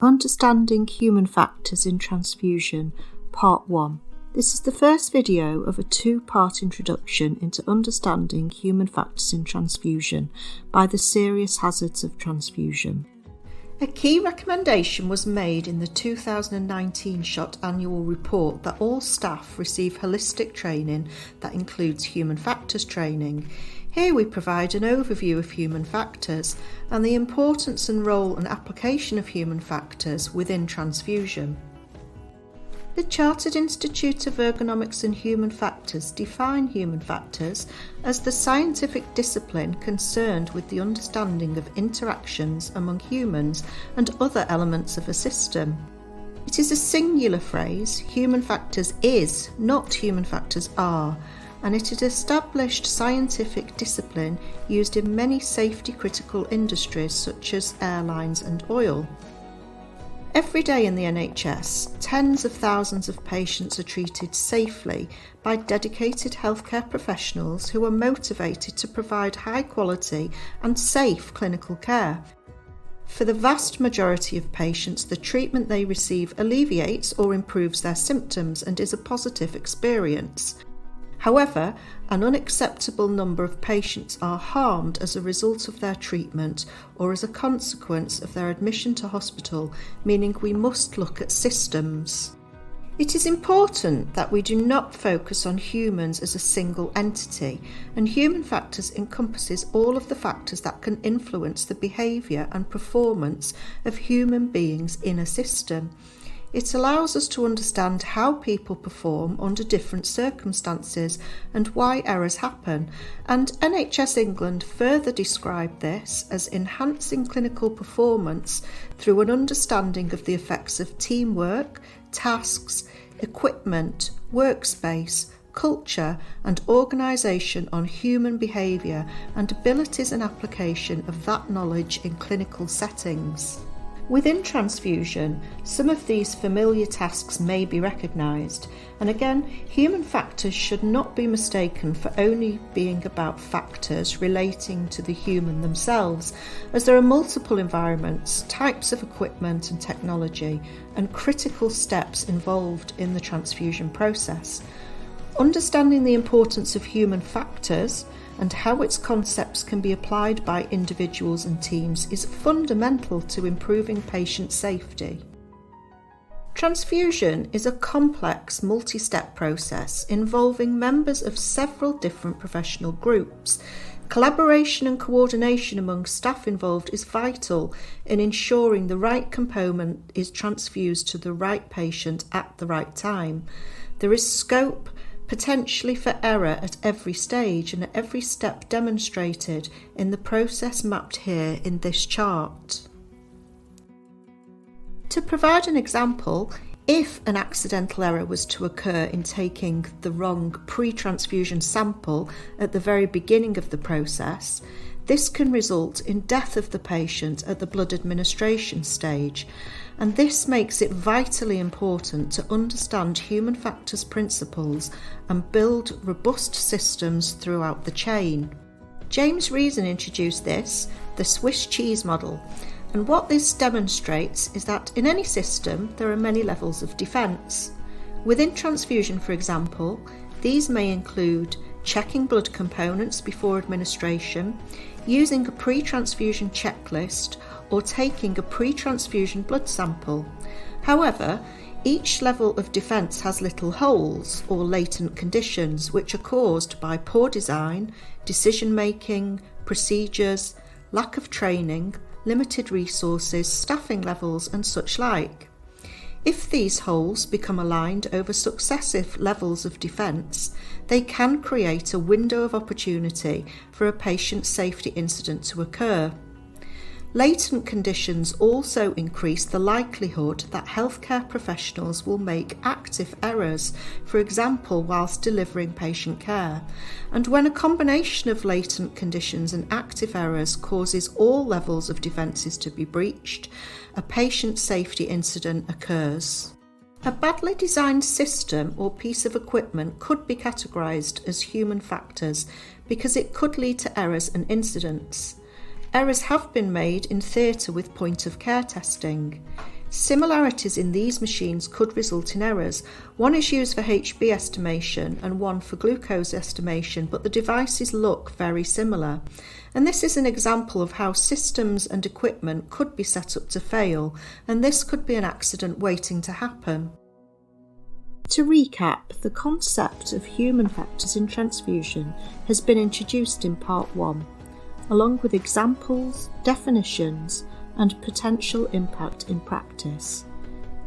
Understanding Human Factors in Transfusion, Part 1. This is the first video of a two-part introduction into understanding human factors in transfusion by the serious hazards of transfusion. A key recommendation was made in the 2019 SHOT annual report that all staff receive holistic training that includes human factors training. Here we provide an overview of human factors and the importance and role and application of human factors within transfusion. The Chartered Institute of Ergonomics and Human Factors define human factors as the scientific discipline concerned with the understanding of interactions among humans and other elements of a system. It is a singular phrase, human factors is, not human factors are, and it is established scientific discipline used in many safety-critical industries such as airlines and oil. Every day in the NHS, tens of thousands of patients are treated safely by dedicated healthcare professionals who are motivated to provide high-quality and safe clinical care. For the vast majority of patients, the treatment they receive alleviates or improves their symptoms and is a positive experience. However, an unacceptable number of patients are harmed as a result of their treatment or as a consequence of their admission to hospital, meaning we must look at systems. It is important that we do not focus on humans as a single entity, and human factors encompasses all of the factors that can influence the behaviour and performance of human beings in a system. It allows us to understand how people perform under different circumstances and why errors happen, and NHS England further described this as enhancing clinical performance through an understanding of the effects of teamwork, tasks, equipment, workspace, culture and organisation on human behaviour and abilities and application of that knowledge in clinical settings. Within transfusion, some of these familiar tasks may be recognised, and again, human factors should not be mistaken for only being about factors relating to the human themselves, as there are multiple environments, types of equipment and technology, and critical steps involved in the transfusion process. Understanding the importance of human factors and how its concepts can be applied by individuals and teams is fundamental to improving patient safety. Transfusion is a complex multi-step process involving members of several different professional groups. Collaboration and coordination among staff involved is vital in ensuring the right component is transfused to the right patient at the right time. There is scope potentially for error at every stage and at every step demonstrated in the process mapped here in this chart. To provide an example, if an accidental error was to occur in taking the wrong pre-transfusion sample at the very beginning of the process, this can result in death of the patient at the blood administration stage, and this makes it vitally important to understand human factors principles and build robust systems throughout the chain. James Reason introduced this, the Swiss cheese model, and what this demonstrates is that in any system there are many levels of defence. Within transfusion, for example, these may include checking blood components before administration, using a pre-transfusion checklist, or taking a pre-transfusion blood sample. However, each level of defence has little holes or latent conditions which are caused by poor design, decision-making, procedures, lack of training, limited resources, staffing levels and such like. If these holes become aligned over successive levels of defence, they can create a window of opportunity for a patient safety incident to occur. Latent conditions also increase the likelihood that healthcare professionals will make active errors, for example whilst delivering patient care. And when a combination of latent conditions and active errors causes all levels of defences to be breached, a patient safety incident occurs. A badly designed system or piece of equipment could be categorised as human factors because it could lead to errors and incidents. Errors have been made in theatre with point-of-care testing. Similarities in these machines could result in errors. One is used for HB estimation and one for glucose estimation, but the devices look very similar. And this is an example of how systems and equipment could be set up to fail, and this could be an accident waiting to happen. To recap, the concept of human factors in transfusion has been introduced in Part 1, along with examples, definitions, and potential impact in practice.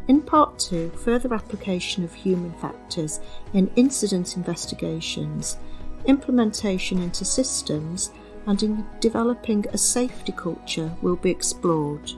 In Part 2, further application of human factors in incident investigations, implementation into systems, and in developing a safety culture will be explored.